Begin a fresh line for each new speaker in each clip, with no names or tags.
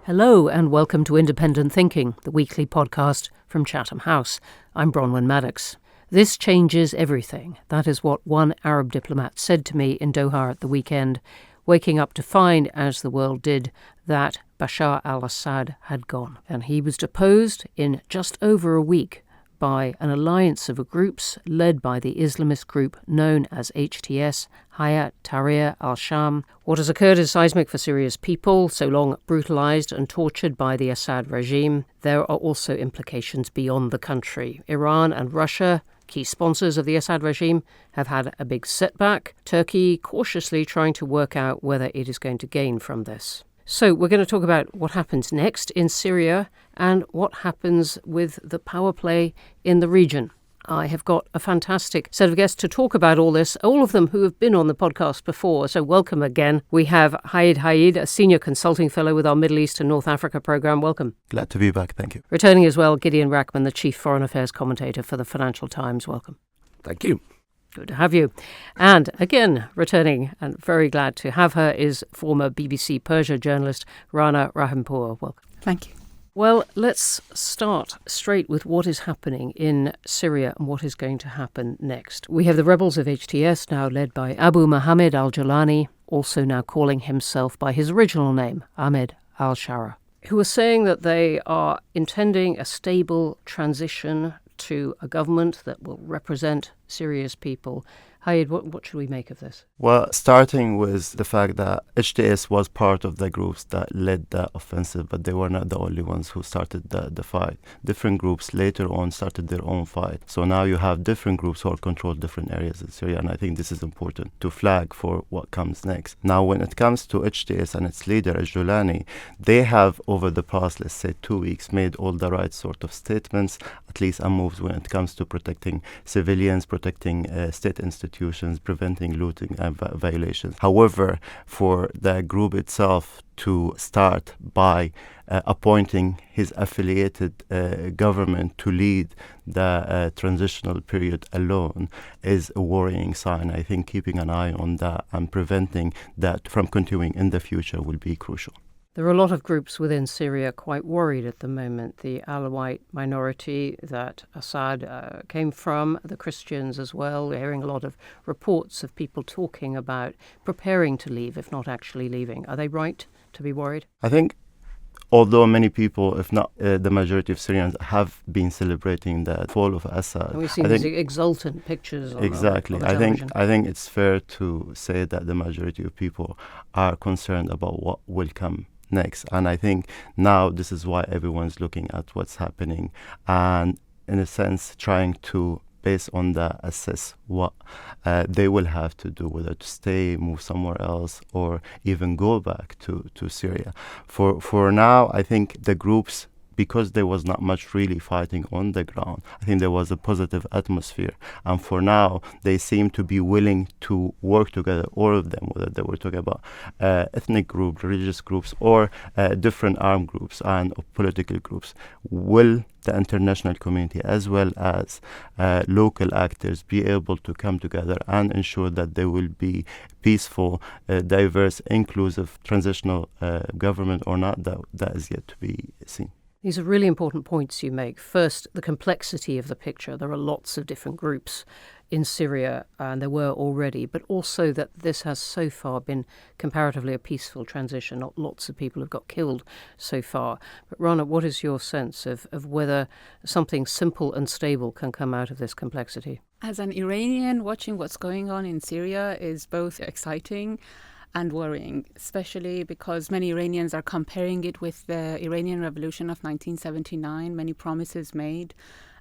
Hello and welcome to Independent Thinking, the weekly podcast from Chatham House. I'm Bronwen Maddox. This changes everything. That is what one Arab diplomat said to me in Doha at the weekend, waking up to find, as the world did, that Bashar al-Assad had gone. And he was deposed in just over a week by an alliance of groups led by the Islamist group known as HTS, Hayat Tahrir al-Sham. What has occurred is seismic for Syria's people, so long brutalized and tortured by the Assad regime. There are also implications beyond the country. Iran and Russia, key sponsors of the Assad regime, have had a big setback. Turkey cautiously trying to work out whether it is going to gain from this. So we're going to talk about what happens next in Syria and what happens with the power play in the region. I have got a fantastic set of guests to talk about all this, all of them who have been on the podcast before, so welcome again. We have Haid, a senior consulting fellow with our Middle East and North Africa programme. Welcome.
Glad to be back, thank you.
Returning as well, Gideon Rachman, the chief foreign affairs commentator for the Financial Times. Welcome.
Thank you.
Good to have you. And again, returning, and very glad to have her, is former BBC Persia journalist Rana Rahimpour. Welcome.
Thank you.
Well, let's start straight with what is happening in Syria and what is going to happen next. We have the rebels of HTS, now led by Abu Mohammed al-Jolani, also now calling himself by his original name, Ahmed al-Shara, who are saying that they are intending a stable transition to a government that will represent Syria's people. Haid, what should we make of this?
Well, starting with the fact that HTS was part of the groups that led the offensive, but they were not the only ones who started the fight. Different groups later on started their own fight. So now you have different groups who control different areas in Syria, and I think this is important to flag for what comes next. Now, when it comes to HTS and its leader, al-Jolani, they have, over the past, let's say, 2 weeks, made all the right sort of statements, at least and moves when it comes to protecting civilians, protecting state institutions, preventing looting and violations. However, for the group itself to start by appointing his affiliated government to lead the transitional period alone is a worrying sign. I think keeping an eye on that and preventing that from continuing in the future will be crucial.
There are a lot of groups within Syria quite worried at the moment. The Alawite minority that Assad came from, the Christians as well. We're hearing a lot of reports of people talking about preparing to leave, if not actually leaving. Are they right to be worried?
I think although many people, if not the majority of Syrians, have been celebrating the fall of Assad.
And we've seen these exultant pictures on
exactly.
on the television.
I think it's fair to say that the majority of people are concerned about what will come next. And I think now this is why everyone's looking at what's happening and, in a sense, trying to, based on that, assess what they will have to do, whether to stay, move somewhere else, or even go back to Syria. For now, I think the groups, because there was not much really fighting on the ground, I think there was a positive atmosphere. And for now, they seem to be willing to work together, all of them, whether they were talking about ethnic groups, religious groups, or different armed groups and political groups. Will the international community, as well as local actors, be able to come together and ensure that there will be peaceful, diverse, inclusive, transitional government or not? That is yet to be seen.
These are really important points you make. First, the complexity of the picture. There are lots of different groups in Syria, and there were already, but also that this has so far been comparatively a peaceful transition. Not lots of people have got killed so far. But Rana, what is your sense of whether something simple and stable can come out of this complexity?
As an Iranian, watching what's going on in Syria is both exciting and worrying, especially because many Iranians are comparing it with the Iranian Revolution of 1979, many promises made,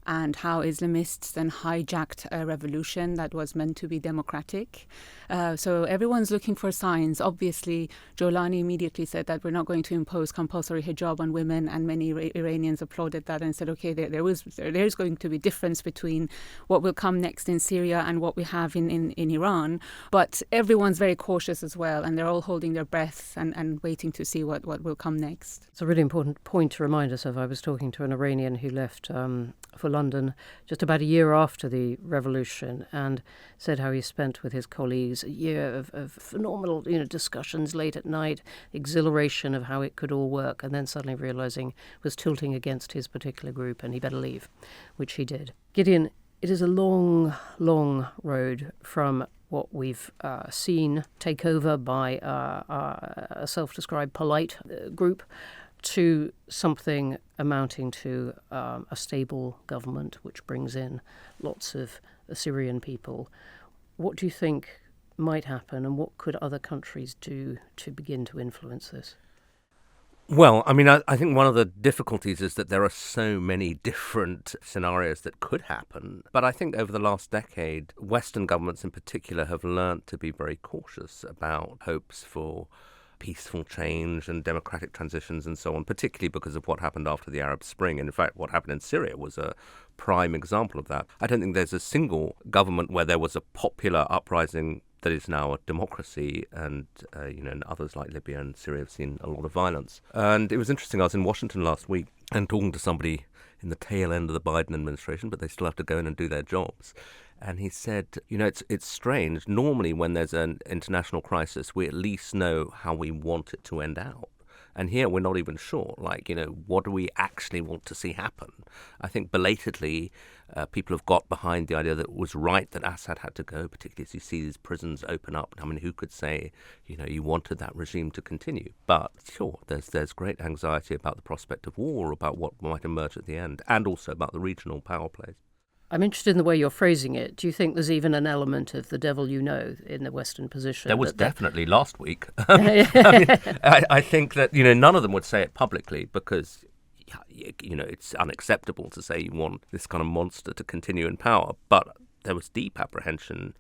and how Islamists then hijacked a revolution that was meant to be democratic. So everyone's looking for signs. Obviously, Jolani immediately said that we're not going to impose compulsory hijab on women, and many Iranians applauded that and said, okay, there's going to be difference between what will come next in Syria and what we have in Iran. But everyone's very cautious as well, and they're all holding their breath and waiting to see what will come next.
It's a really important point to remind us of. I was talking to an Iranian who left for London just about a year after the revolution and said how he spent with his colleagues a year of phenomenal, discussions late at night, exhilaration of how it could all work, and then suddenly realizing was tilting against his particular group and he better leave, which he did. Gideon, it is a long, long road from what we've seen take over by a self-described polite group to something amounting to a stable government which brings in lots of Syrian people. What do you think might happen, and what could other countries do to begin to influence this?
Well, I mean, I think one of the difficulties is that there are so many different scenarios that could happen. But I think over the last decade, Western governments in particular have learnt to be very cautious about hopes for peaceful change and democratic transitions and so on, particularly because of what happened after the Arab Spring. And in fact, what happened in Syria was a prime example of that. I don't think there's a single government where there was a popular uprising that is now a democracy, and and others like Libya and Syria have seen a lot of violence. And it was interesting, I was in Washington last week and talking to somebody in the tail end of the Biden administration, but they still have to go in and do their jobs. And he said, it's strange. Normally when there's an international crisis, we at least know how we want it to end out. And here we're not even sure, what do we actually want to see happen? I think belatedly, people have got behind the idea that it was right that Assad had to go, particularly as you see these prisons open up. I mean, who could say, you wanted that regime to continue? But sure, there's great anxiety about the prospect of war, about what might emerge at the end, and also about the regional power plays.
I'm interested in the way you're phrasing it. Do you think there's even an element of the devil you know in the Western position?
There was definitely last week. I think that, none of them would say it publicly because, it's unacceptable to say you want this kind of monster to continue in power. But there was deep apprehension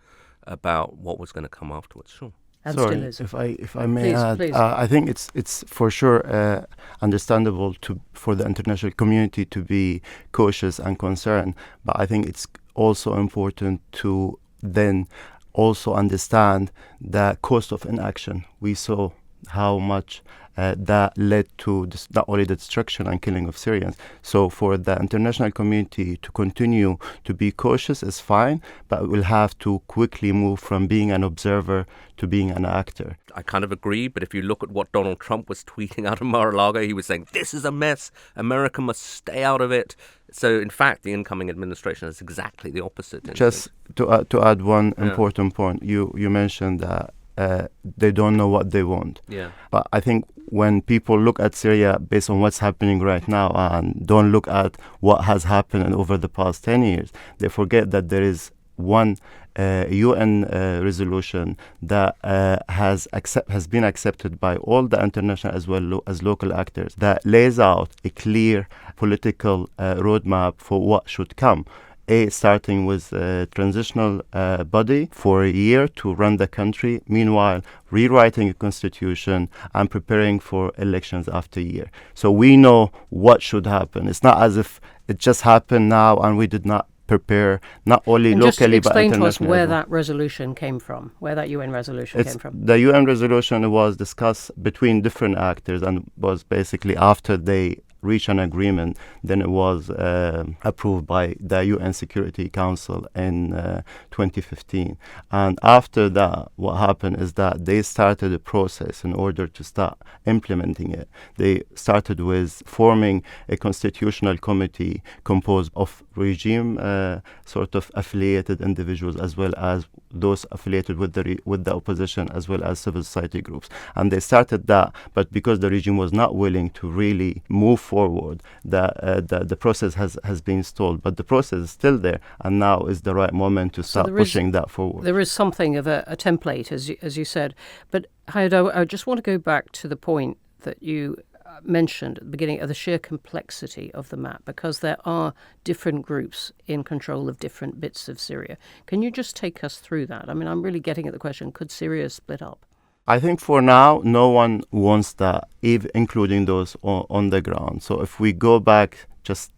about what was going to come afterwards, sure.
Sorry, if I may add, I think it's for sure understandable for the international community to be cautious and concerned, but I think it's also important to then also understand the cost of inaction. We saw how much that led to not only the destruction and killing of Syrians. So for the international community to continue to be cautious is fine, but we'll have to quickly move from being an observer to being an actor.
I kind of agree, but if you look at what Donald Trump was tweeting out of Mar-a-Lago, he was saying, this is a mess, America must stay out of it. So, in fact, the incoming administration is exactly the opposite.
Just to add one important point, you mentioned that they don't know what they want.
Yeah.
But I think when people look at Syria based on what's happening right now and don't look at what has happened over the past 10 years, they forget that there is one UN resolution that has been accepted by all the international as well as local actors that lays out a clear political roadmap for what should come. Starting with a transitional body for a year to run the country, meanwhile rewriting a constitution and preparing for elections after a year. So we know what should happen. It's not as if it just happened now and we did not prepare, not only
and
locally
but
internationally.
Explain to us where that resolution came from, where that UN resolution came from.
The UN resolution was discussed between different actors and was basically after they reach an agreement, then it was approved by the UN Security Council in 2015. And after that, what happened is that they started a process in order to start implementing it. They started with forming a constitutional committee composed of regime sort of affiliated individuals as well as those affiliated with the opposition as well as civil society groups. And they started that, but because the regime was not willing to really move forward, the process has been stalled. But the process is still there, and now is the right moment to start pushing that forward.
There is something of a template, as you said. But Hayat, I just want to go back to the point that you mentioned at the beginning of the sheer complexity of the map, because there are different groups in control of different bits of Syria. Can you just take us through that? I mean, I'm really getting at the question, could Syria split up?
I think for now, no one wants that, including those on the ground. So if we go back just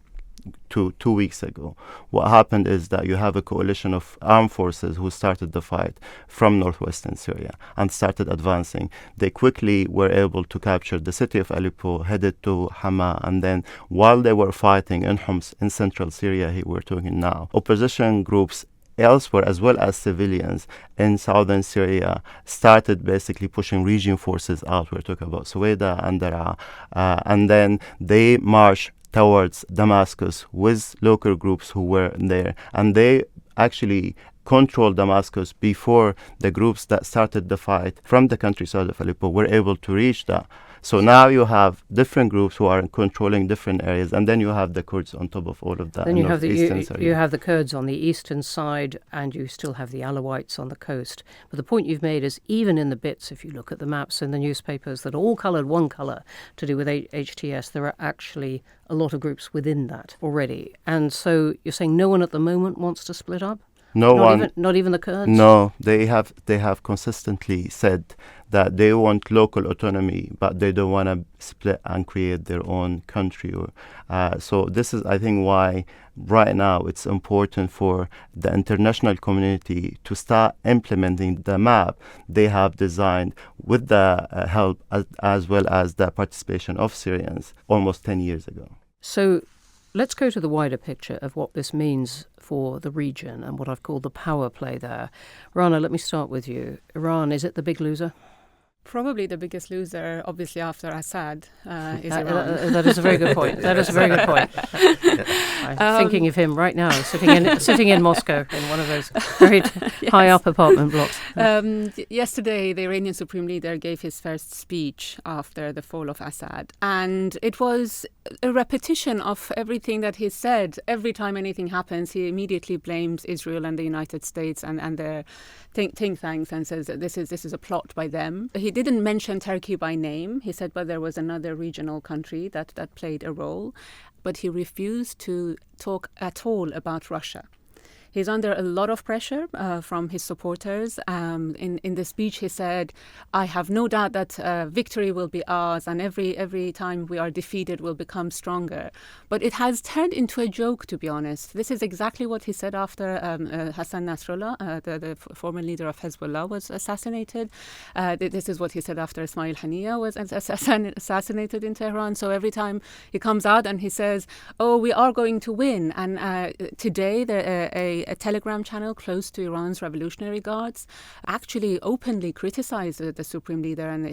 two weeks ago. What happened is that you have a coalition of armed forces who started the fight from northwestern Syria and started advancing. They quickly were able to capture the city of Aleppo, headed to Hama, and then while they were fighting in Homs, in central Syria, here we're talking now, opposition groups elsewhere, as well as civilians in southern Syria, started basically pushing region forces out. We're talking about Suwaida and Daraa. And then they marched towards Damascus with local groups who were there. And they actually controlled Damascus before the groups that started the fight from the countryside of Aleppo were able to reach that. So now you have different groups who are controlling different areas, and then you have the Kurds on top of all of that.
Then you have the Kurds on the eastern side, and you still have the Alawites on the coast. But the point you've made is, even in the bits, if you look at the maps in the newspapers that are all coloured one colour to do with HTS, there are actually a lot of groups within that already. And so you're saying no one at the moment wants to split up? Not even the Kurds?
No, they have consistently said that they want local autonomy, but they don't want to split and create their own country. So this is, I think, why right now it's important for the international community to start implementing the map they have designed with the help as well as the participation of Syrians almost 10 years ago.
So let's go to the wider picture of what this means for the region and what I've called the power play there. Rana, let me start with you. Iran, is it the big loser?
Probably the biggest loser, obviously, after Assad, is Iran.
That is a very good point. That is a very good point. I'm thinking of him right now, sitting in Moscow in one of those very high-up apartment blocks.
Yesterday, the Iranian Supreme Leader gave his first speech after the fall of Assad. And it was a repetition of everything that he said. Every time anything happens, he immediately blames Israel and the United States and their think tanks and says that this is a plot by them. He didn't mention Turkey by name. He said, but there was another regional country that played a role. But he refused to talk at all about Russia. He's under a lot of pressure from his supporters. In the speech, he said, I have no doubt that victory will be ours, and every time we are defeated, we'll become stronger. But it has turned into a joke, to be honest. This is exactly what he said after Hassan Nasrallah, the former leader of Hezbollah, was assassinated. This is what he said after Ismail Haniyeh was assassinated in Tehran. So every time he comes out and he says, oh, we are going to win. And today, a Telegram channel close to Iran's Revolutionary Guards actually openly criticized the Supreme Leader, and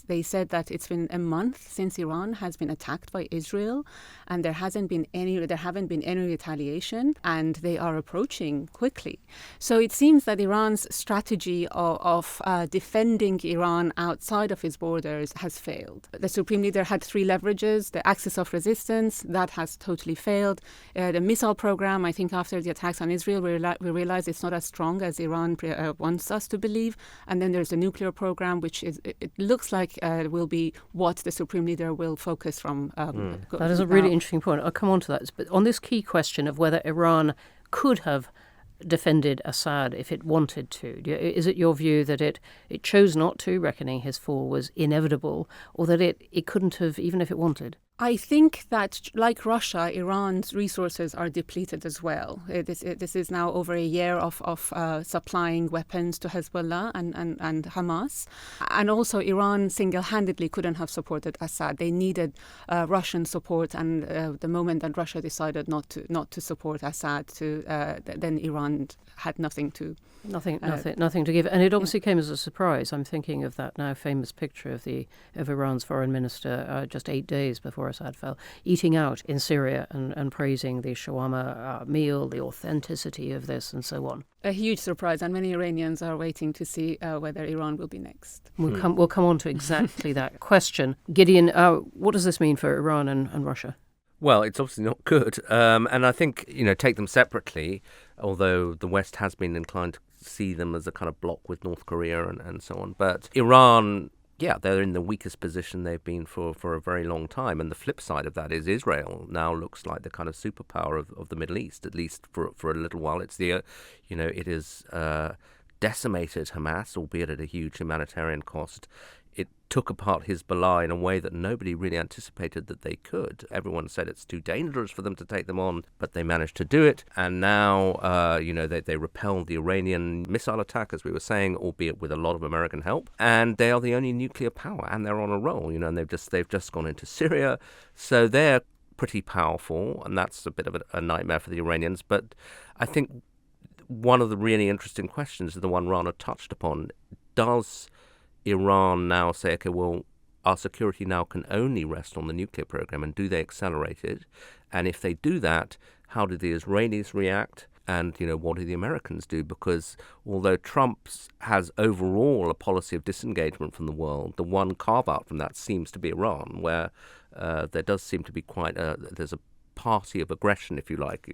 they said that it's been a month since Iran has been attacked by Israel, and there haven't been any retaliation, and they are approaching quickly. So it seems that Iran's strategy of defending Iran outside of its borders has failed. The Supreme Leader had three leverages: the axis of resistance, that has totally failed. The missile program, I think after the attacks on Israel, we realize it's not as strong as Iran wants us to believe. And then there's the nuclear program, which it looks like will be what the Supreme Leader will focus from.
That is a really interesting point. I'll come on to that. But on this key question of whether Iran could have defended Assad if it wanted to, is it your view that it chose not to, reckoning his fall was inevitable, or that it couldn't have even if it wanted?
I think that, like Russia, Iran's resources are depleted as well. This is now over a year of supplying weapons to Hezbollah and Hamas. And also Iran single-handedly couldn't have supported Assad. They needed Russian support, and the moment that Russia decided not to support Assad, then Iran had nothing to give. And it obviously came as a surprise. I'm thinking of that now famous picture of Iran's foreign minister just 8 days before Assad fell, eating out in Syria and praising the shawarma meal, the authenticity of this, and so on. A huge surprise, and many Iranians are waiting to see whether Iran will be next.
We'll come on to exactly that question. Gideon, what does this mean for Iran and Russia?
Well, it's obviously not good. And I think, take them separately, although the West has been inclined to see them as a kind of block with North Korea and so on. But Iran, they're in the weakest position they've been for a very long time. And the flip side of that is Israel now looks like the kind of superpower of the Middle East, at least for a little while. It's it has decimated Hamas, albeit at a huge humanitarian cost. It took apart Hezbollah in a way that nobody really anticipated that they could. Everyone said it's too dangerous for them to take them on, but they managed to do it. And now, they repelled the Iranian missile attack, as we were saying, albeit with a lot of American help. And they are the only nuclear power, and they're on a roll, and they've just gone into Syria. So they're pretty powerful, and that's a bit of a nightmare for the Iranians. But I think one of the really interesting questions is the one Rana touched upon. Does Iran now say, okay, well, our security now can only rest on the nuclear program, and do they accelerate it? And if they do that, how do the Israelis react? And, what do the Americans do? Because although Trump has overall a policy of disengagement from the world, the one carve-out from that seems to be Iran, where there does seem to be there's a party of aggression, if you like.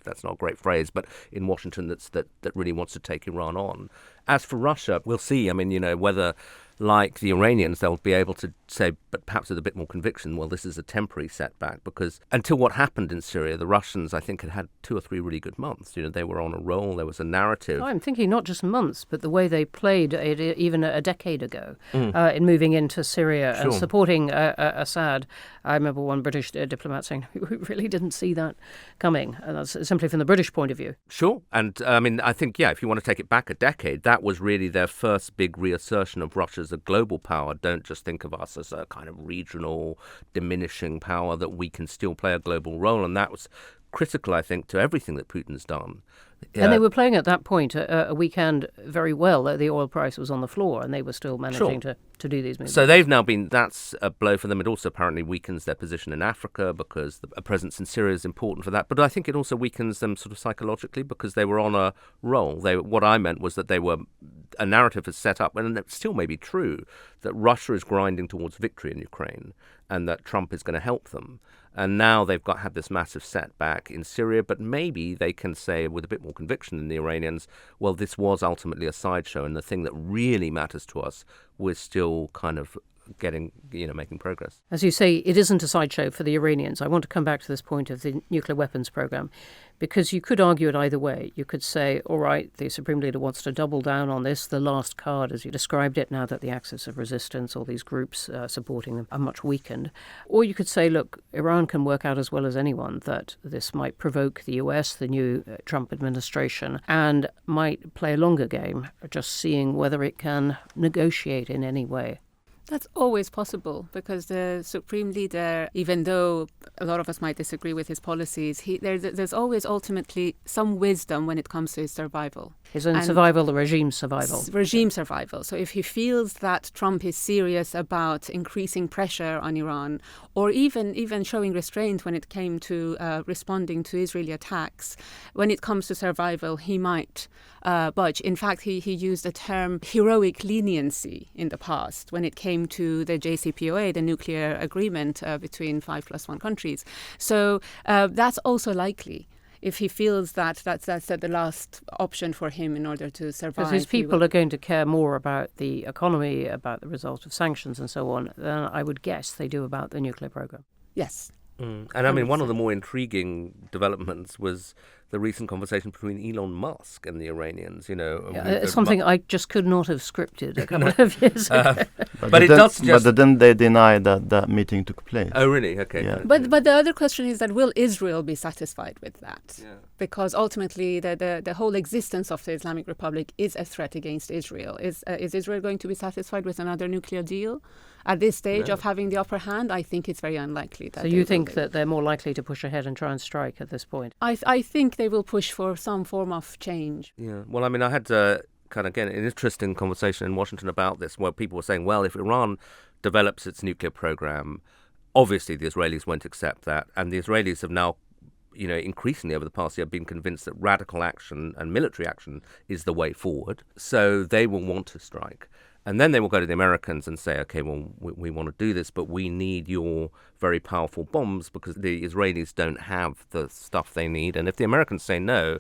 That's not a great phrase, but in Washington that really wants to take Iran on. As for Russia, we'll see. I mean, whether, like the Iranians, they'll be able to say, but perhaps with a bit more conviction, well, this is a temporary setback, because until what happened in Syria, the Russians, I think, had 2 or 3 really good months. They were on a roll. There was a narrative.
I'm thinking not just months, but the way they played it even a decade ago in moving into Syria and supporting Assad. I remember one British diplomat saying, we really didn't see that coming. And that's simply from the British point of view.
Sure. And I think, if you want to take it back a decade, that was really their first big reassertion of Russia as a global power. Don't just think of us as a kind of regional, diminishing power, that we can still play a global role. And that was critical, I think, to everything that Putin's done.
And they were playing at that point a weekend very well. The oil price was on the floor, and they were still managing to do these movements.
So they've now that's a blow for them. It also apparently weakens their position in Africa, because a presence in Syria is important for that. But I think it also weakens them sort of psychologically, because they were on a roll. What I meant was that a narrative is set up, and it still may be true, that Russia is grinding towards victory in Ukraine, and that Trump is going to help them. And now they've had this massive setback in Syria, but maybe they can say with a bit more conviction than the Iranians, well, this was ultimately a sideshow, and the thing that really matters to us, we're still kind of making progress.
As you say, it isn't a sideshow for the Iranians. I want to come back to this point of the nuclear weapons program, because you could argue it either way. You could say, all right, the Supreme Leader wants to double down on this, the last card, as you described it, now that the axis of resistance, all these groups supporting them, are much weakened. Or you could say, look, Iran can work out as well as anyone that this might provoke the US, the new Trump administration, and might play a longer game, just seeing whether it can negotiate in any way.
That's always possible, because the Supreme Leader, even though a lot of us might disagree with his policies, there's always ultimately some wisdom when it comes to his survival.
His own survival, the regime's survival.
Regime survival. So if he feels that Trump is serious about increasing pressure on Iran, or even showing restraint when it came to responding to Israeli attacks, when it comes to survival, he might budge. In fact, he used the term heroic leniency in the past when it came to the JCPOA, the nuclear agreement between 5+1 countries. So that's also likely. If he feels that's the last option for him in order to survive.
Because his people are going to care more about the economy, about the result of sanctions and so on, than I would guess they do about the nuclear program.
Yes.
And one of the more intriguing developments was the recent conversation between Elon Musk and the Iranians.
It's something I just could not have scripted a couple of years ago.
But then they deny that meeting took place.
Oh, really? Okay.
Yeah.
But the other question is that will Israel be satisfied with that? Yeah. Because ultimately the whole existence of the Islamic Republic is a threat against Israel. Is Israel going to be satisfied with another nuclear deal? At this stage of having the upper hand, I think it's very unlikely.
So you think that they're more likely to push ahead and try and strike at this point?
I think they will push for some form of change.
Yeah. Well, I had an interesting conversation in Washington about this, where people were saying, well, if Iran develops its nuclear program, obviously the Israelis won't accept that. And the Israelis have now, increasingly over the past year been convinced that radical action and military action is the way forward. So they will want to strike. And then they will go to the Americans and say, okay, well, we want to do this, but we need your very powerful bombs, because the Israelis don't have the stuff they need. And if the Americans say no,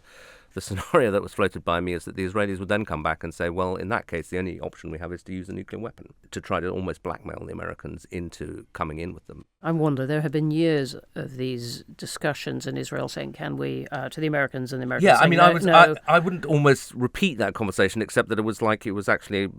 the scenario that was floated by me is that the Israelis would then come back and say, well, in that case, the only option we have is to use a nuclear weapon, to try to almost blackmail the Americans into coming in with them.
I wonder, there have been years of these discussions in Israel saying, can we, to the Americans, and the Americans saying,
I wouldn't almost repeat that conversation, except that it was actually,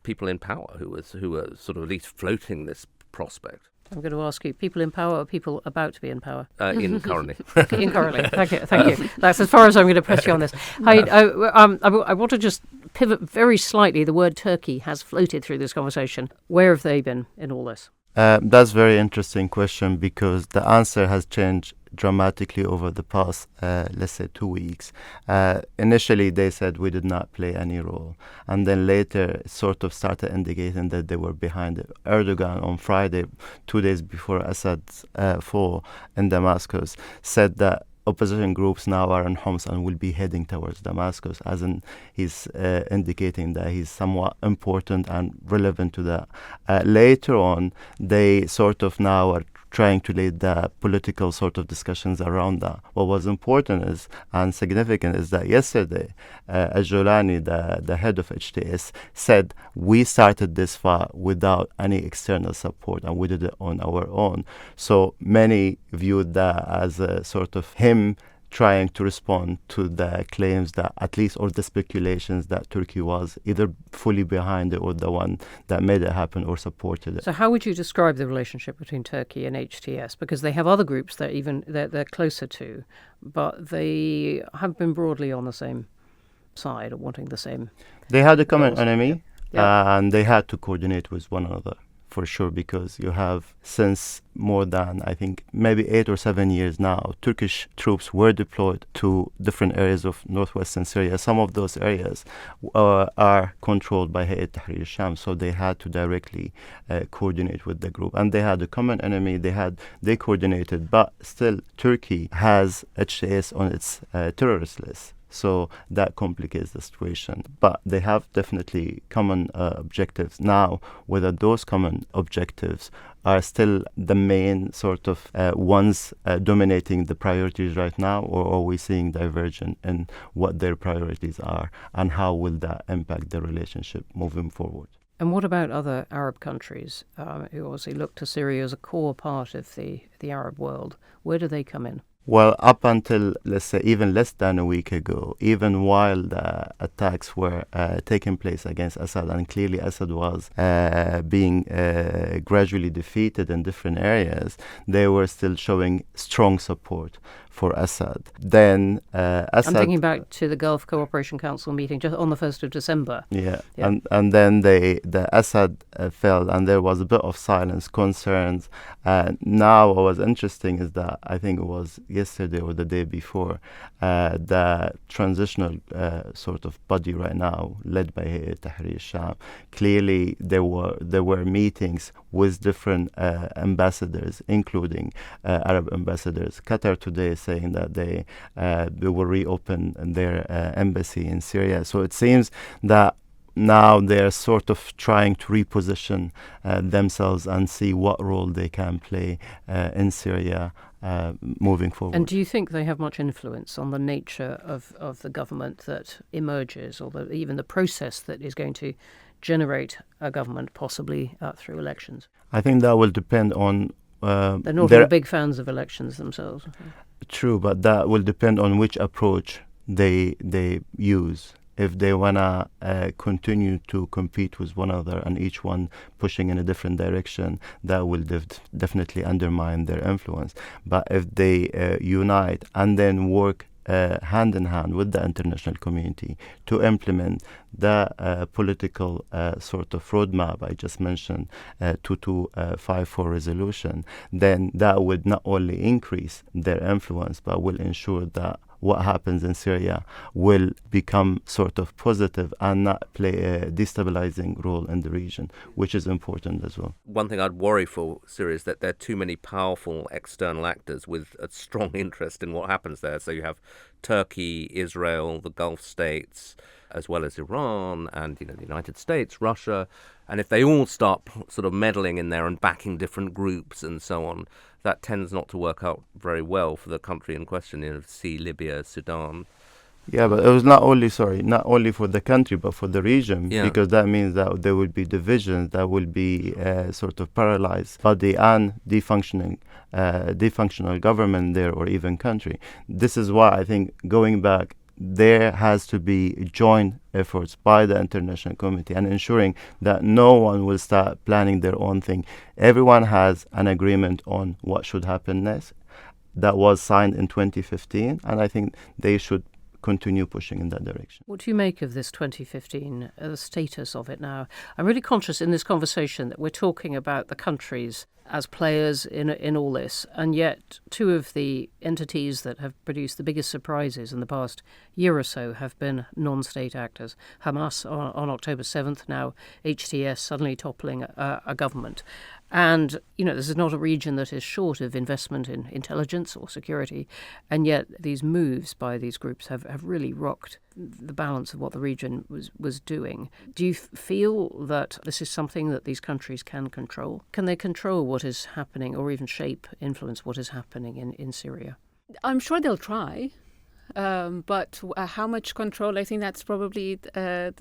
people in power who were sort of at least floating this prospect.
I'm going to ask you, people in power or people about to be in power?
Currently.
Currently. Thank you. That's as far as I'm going to press you on this. I want to just pivot very slightly. The word Turkey has floated through this conversation. Where have they been in all this?
That's a very interesting question, because the answer has changed dramatically over the past, let's say, 2 weeks. Initially, they said we did not play any role. And then later, it sort of started indicating that they were behind it. Erdogan, on Friday, 2 days before Assad's fall in Damascus, said that opposition groups now are in Homs and will be heading towards Damascus, as in he's indicating that he's somewhat important and relevant to that. Later on, they sort of now are trying to lead the political sort of discussions around that. What was important is, and significant, is that yesterday, Al-Jolani, the head of HTS, said we started this fight without any external support and we did it on our own. So many viewed that as a sort of him trying to respond to the claims that, at least, or the speculations that Turkey was either fully behind it or the one that made it happen or supported it.
So how would you describe the relationship between Turkey and HTS? Because they have other groups that they're closer to, but they have been broadly on the same side or wanting the same.
They had a common enemy,
Yeah.
and they had to coordinate with one another. For sure, because you have, since more than, I think, maybe 8 or 7 years now, Turkish troops were deployed to different areas of northwestern Syria. Some of those areas are controlled by Hayat Tahrir al-Sham, so they had to directly coordinate with the group. And they had a common enemy, they coordinated, but still Turkey has HTS on its terrorist list. So that complicates the situation. But they have definitely common objectives. Now, whether those common objectives are still the main sort of ones dominating the priorities right now, or are we seeing divergence in what their priorities are, and how will that impact the relationship moving forward?
And what about other Arab countries who obviously look to Syria as a core part of the Arab world? Where do they come in?
Well, up until, let's say, even less than a week ago, even while the attacks were taking place against Assad, and clearly Assad was being gradually defeated in different areas, they were still showing strong support for Assad. Then Assad...
I'm thinking back to the Gulf Cooperation Council meeting just on the 1st of December.
Yeah. And then the Assad fell, and there was a bit of silence, concerns. Now what was interesting is that, I think it was yesterday or the day before, the transitional sort of body right now, led by Hayat Tahrir al-Sham, clearly there were meetings with different ambassadors, including Arab ambassadors. Qatar today is saying that they will reopen their embassy in Syria. So it seems that now they're sort of trying to reposition themselves and see what role they can play in Syria moving forward.
And do you think they have much influence on the nature of the government that emerges, or even the process that is going to generate a government, possibly through elections?
I think that will depend on...
They're not all big fans of elections themselves.
True, but that will depend on which approach they use. If they want to continue to compete with one another and each one pushing in a different direction, that will definitely undermine their influence. But if they unite and then work hand in hand with the international community to implement the political sort of roadmap I just mentioned, 2254 resolution, then that would not only increase their influence, but will ensure that what happens in Syria will become sort of positive and not play a destabilizing role in the region, which is important as well.
One thing I'd worry for Syria is that there are too many powerful external actors with a strong interest in what happens there. So you have Turkey, Israel, the Gulf states, as well as Iran and the United States, Russia. And if they all start sort of meddling in there and backing different groups and so on, that tends not to work out very well for the country in question. See Libya, Sudan.
Yeah, but it was not only for the country, but for the region,
Yeah.
because that means that there will be divisions, that will be sort of paralyzed body and defunctional government there, or even country. This is why I think going back, there has to be joint efforts by the international community and ensuring that no one will start planning their own thing. Everyone has an agreement on what should happen next. That was signed in 2015, and I think they should continue pushing in that direction.
What do you make of this 2015, the status of it now? I'm really conscious in this conversation that we're talking about the countries as players in all this, and yet two of the entities that have produced the biggest surprises in the past year or so have been non-state actors. Hamas on October 7th, now HTS suddenly toppling a government. And, this is not a region that is short of investment in intelligence or security, and yet these moves by these groups have really rocked the balance of what the region was doing. Do you feel that this is something that these countries can control? Can they control what is happening, or even influence what is happening in Syria?
I'm sure they'll try. But how much control? I think that's probably a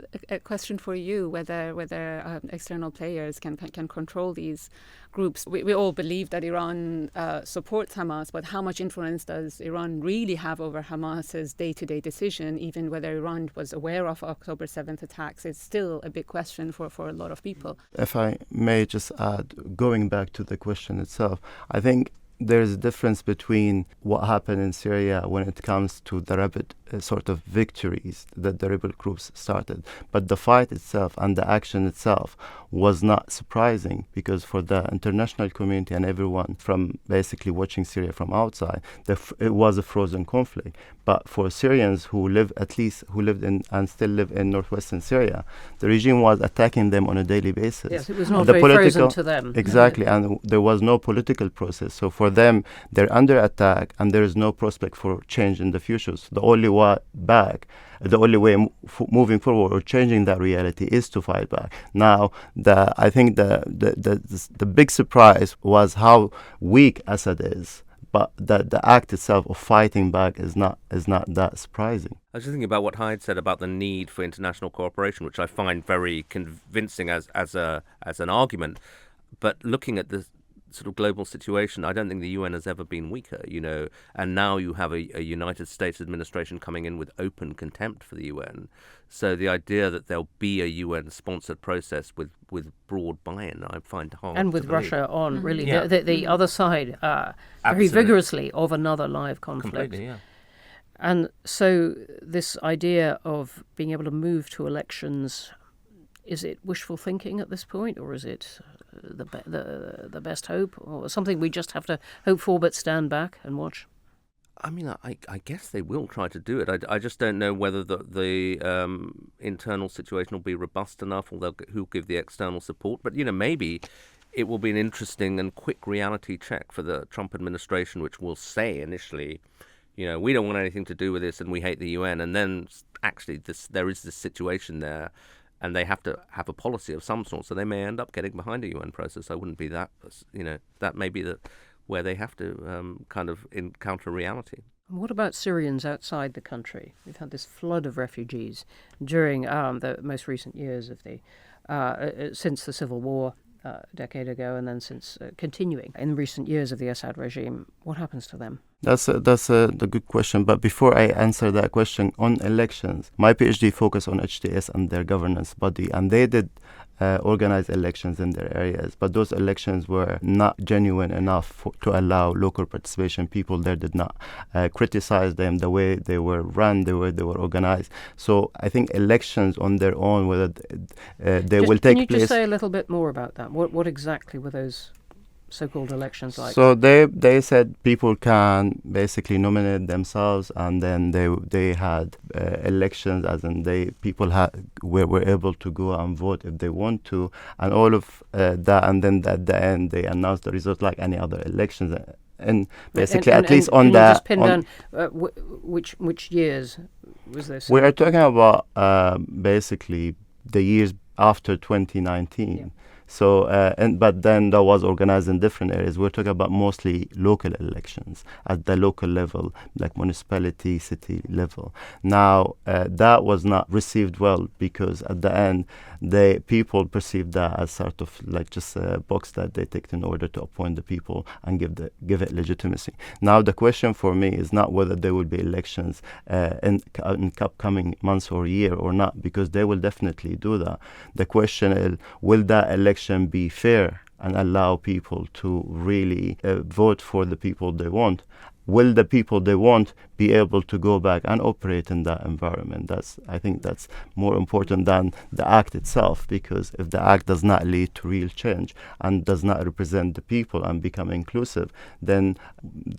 question for you. Whether external players can control these groups. We all believe that Iran supports Hamas, but how much influence does Iran really have over Hamas's day-to-day decision? Even whether Iran was aware of October 7th attacks, is still a big question for a lot of people.
If I may just add, going back to the question itself, I think there's a difference between what happened in Syria when it comes to the rapid sort of victories that the rebel groups started. But the fight itself and the action itself was not surprising, because for the international community and everyone from basically watching Syria from outside, it was a frozen conflict. But for Syrians who lived in and still live in northwestern Syria, the regime was attacking them on a daily basis.
Yes, it was not very frozen to them.
Exactly, and there was no political process. So for them, they're under attack, and there is no prospect for change in the future. So the only way moving forward or changing that reality is to fight back. Now, I think the big surprise was how weak Assad is. But the act itself of fighting back is not that surprising.
I was just thinking about what Hyde said about the need for international cooperation, which I find very convincing as an argument. But looking at the sort of global situation, I don't think the UN has ever been weaker, and now you have a United States administration coming in with open contempt for the UN. So the idea that there'll be a UN-sponsored process with broad buy-in, I find hard
and with
to believe.
Russia on, really,
Yeah.
the other side very
Absolutely.
vigorously of another live conflict.
Completely, yeah.
And so this idea of being able to move to elections, is it wishful thinking at this point, or is it the best hope, or something we just have to hope for but stand back and watch?
I mean, I guess they will try to do it. I just don't know whether the internal situation will be robust enough, or who'll give the external support. But, maybe it will be an interesting and quick reality check for the Trump administration, which will say initially, we don't want anything to do with this and we hate the UN. And then actually there is this situation there, and they have to have a policy of some sort. So they may end up getting behind a UN process. I wouldn't be that, that may be where they have to kind of encounter reality.
What about Syrians outside the country? We've had this flood of refugees during the most recent years of since the civil war a decade ago, and then since continuing in recent years of the Assad regime. What happens to them?
That's the good question. But before I answer that question, on elections, my PhD focused on HTS and their governance body, and they did organize elections in their areas. But those elections were not genuine enough to allow local participation. People there did not criticize them, the way they were run, the way they were organized. So I think elections on their own, whether they will take place.
Can you just say a little bit more about that? What exactly were those so-called elections like?
So they said people can basically nominate themselves, and then they had elections, as in people were able to go and vote if they want to, and all of that, and then at the end they announced the result like any other elections, and basically at least on that. Just pin
down which years was this?
We are talking about basically the years after 2019. Yeah. So, but then that was organized in different areas. We're talking about mostly local elections at the local level, like municipality, city level. Now, that was not received well because at the end, the people perceived that as sort of like just a box that they ticked in order to appoint the people and give it legitimacy. Now, the question for me is not whether there will be elections in upcoming months or year or not, because they will definitely do that. The question is, will that election be fair and allow people to really vote for the people they want? Will the people they want be able to go back and operate in that environment? I think that's more important than the act itself, because if the act does not lead to real change and does not represent the people and become inclusive, then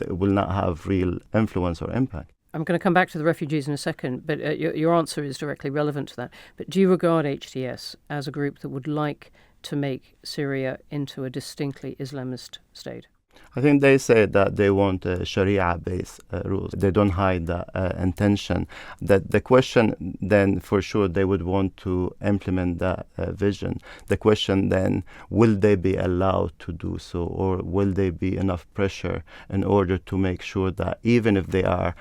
it will not have real influence or impact.
I'm going to come back to the refugees in a second, but your answer is directly relevant to that. But do you regard HTS as a group that would like to make Syria into a distinctly Islamist state?
I think they say that they want Sharia-based rules. They don't hide that intention. That the question then, for sure, they would want to implement that vision. The question then, will they be allowed to do so, or will there be enough pressure in order to make sure that even if they are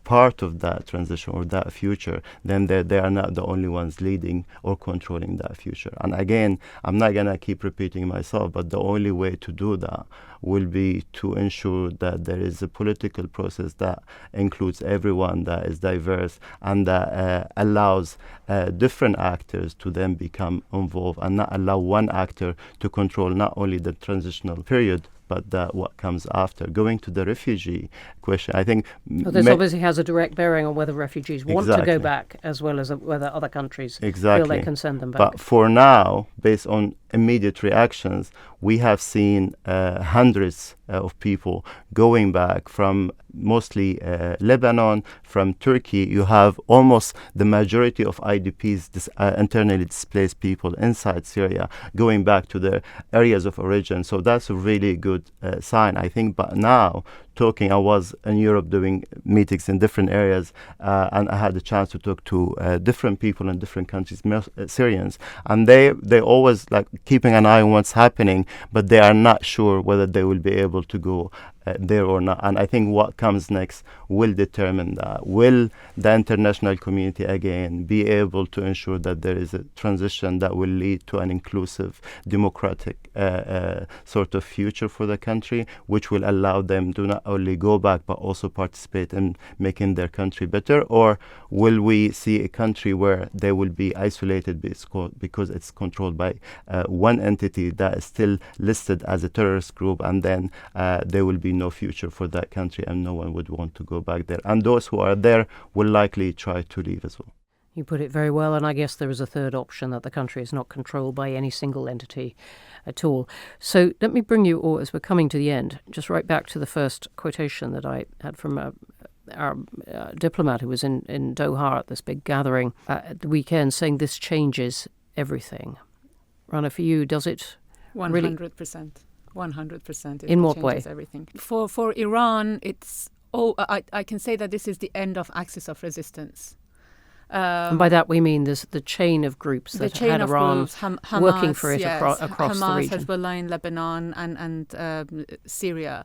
part of that transition or that future, then they are not the only ones leading or controlling that future. And again, I'm not going to keep repeating myself, but the only way to do that will be to ensure that there is a political process that includes everyone, that is diverse, and that allows different actors to then become involved, and not allow one actor to control not only the transitional period, but what comes after. Going to the refugee question, I think...
Well, this obviously has a direct bearing on whether refugees want to go back, as well as whether other countries feel they can send them back.
But for now, based on immediate reactions, we have seen hundreds of people going back from mostly Lebanon, from Turkey. You have almost the majority of IDPs, internally displaced people inside Syria, going back to their areas of origin. So that's a really good sign, I think. But now, I was in Europe doing meetings in different areas, and I had the chance to talk to different people in different countries, Syrians, and they always like keeping an eye on what's happening, but they are not sure whether they will be able to go there or not. And I think what comes next will determine that. Will the international community again be able to ensure that there is a transition that will lead to an inclusive, democratic sort of future for the country, which will allow them to not only go back but also participate in making their country better? Or will we see a country where they will be isolated because it's controlled by one entity that is still listed as a terrorist group, and then there will be no future for that country and no one would want to go back there? And those who are there will likely try to leave as well.
You put it very well, and I guess there is a third option, that the country is not controlled by any single entity at all. So let me bring you, or as we're coming to the end, just right back to the first quotation that I had from our diplomat who was in Doha at this big gathering at the weekend, saying this changes everything. Rana, for you, does it
100%. 100%.
In what way?
Everything. For Iran, it's I can say that this is the end of axis of resistance.
And by that we mean there's the chain of groups that had Iran
Hamas,
working for it across
Hamas,
the region.
Hezbollah in Lebanon and Syria.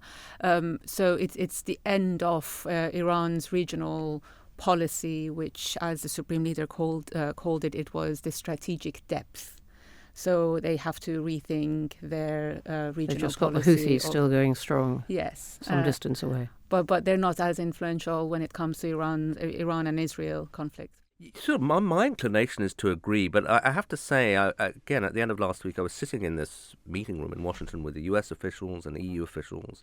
So it's the end of Iran's regional policy, which, as the Supreme Leader called it was the strategic depth. So they have to rethink their regional policy.
They've just got the Houthis still going strong.
Yes.
Some distance away.
But they're not as influential when it comes to Iran and Israel conflict.
Sure, my inclination is to agree, but I have to say, again, at the end of last week, I was sitting in this meeting room in Washington with the US officials and EU officials,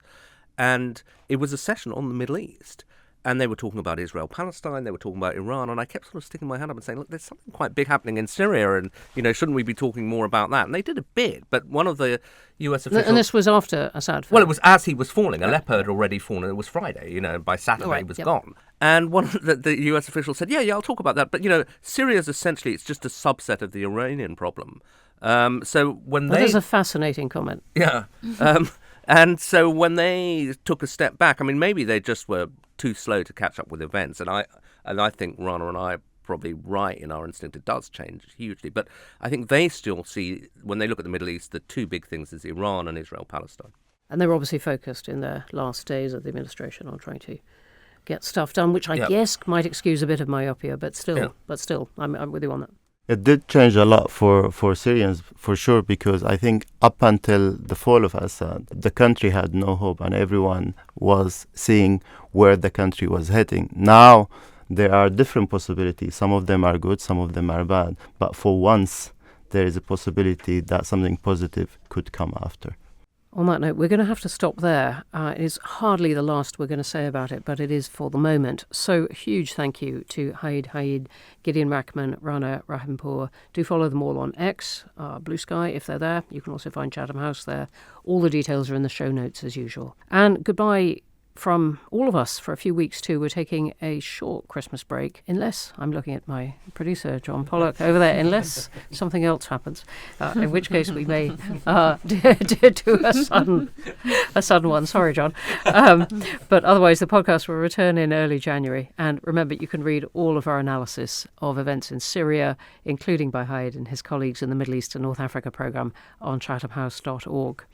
and it was a session on the Middle East. And they were talking about Israel-Palestine, they were talking about Iran, and I kept sort of sticking my hand up and saying, look, there's something quite big happening in Syria, and, shouldn't we be talking more about that? And they did a bit, but one of the US officials...
And this was after Assad fell?
Well, it was as he was falling. Aleppo had already fallen. It was Friday, by Saturday he was gone. And one of the US officials said, yeah, I'll talk about that. But, Syria's essentially, it's just a subset of the Iranian problem. So when
that is a fascinating comment.
Yeah. And so when they took a step back, maybe they just were too slow to catch up with events. And I think Rana and I probably right in our instinct. It does change hugely. But I think they still see, when they look at the Middle East, the two big things is Iran and Israel-Palestine.
And they're obviously focused in their last days of the administration on trying to get stuff done, which I
Yep.
guess might excuse a bit of myopia, but still, I'm with you on that.
It did change a lot for Syrians, for sure, because I think up until the fall of Assad, the country had no hope and everyone was seeing where the country was heading. Now, there are different possibilities. Some of them are good, some of them are bad. But for once, there is a possibility that something positive could come after.
On that note, we're going to have to stop there. It is hardly the last we're going to say about it, but it is for the moment. So a huge thank you to Haid, Gideon Rachman, Rana, Rahimpour. Do follow them all on X, Blue Sky, if they're there. You can also find Chatham House there. All the details are in the show notes as usual. And goodbye from all of us for a few weeks too. We're taking a short Christmas break, unless I'm looking at my producer John Pollock over there, unless something else happens, in which case we may do a sudden one. Sorry, John. But otherwise, the podcast will return in early January. And remember, you can read all of our analysis of events in Syria, including by Haid and his colleagues in the Middle East and North Africa programme, on chathamhouse.org.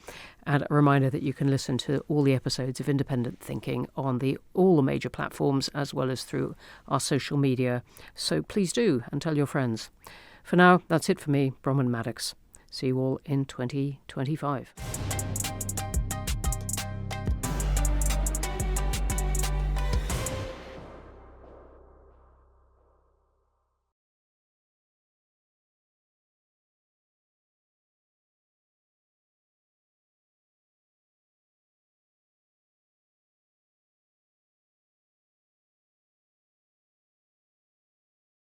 And a reminder that you can listen to all the episodes of Independent Thinking on all the major platforms, as well as through our social media. So please do, and tell your friends. For now, that's it for me, Bronwen Maddox. See you all in 2025.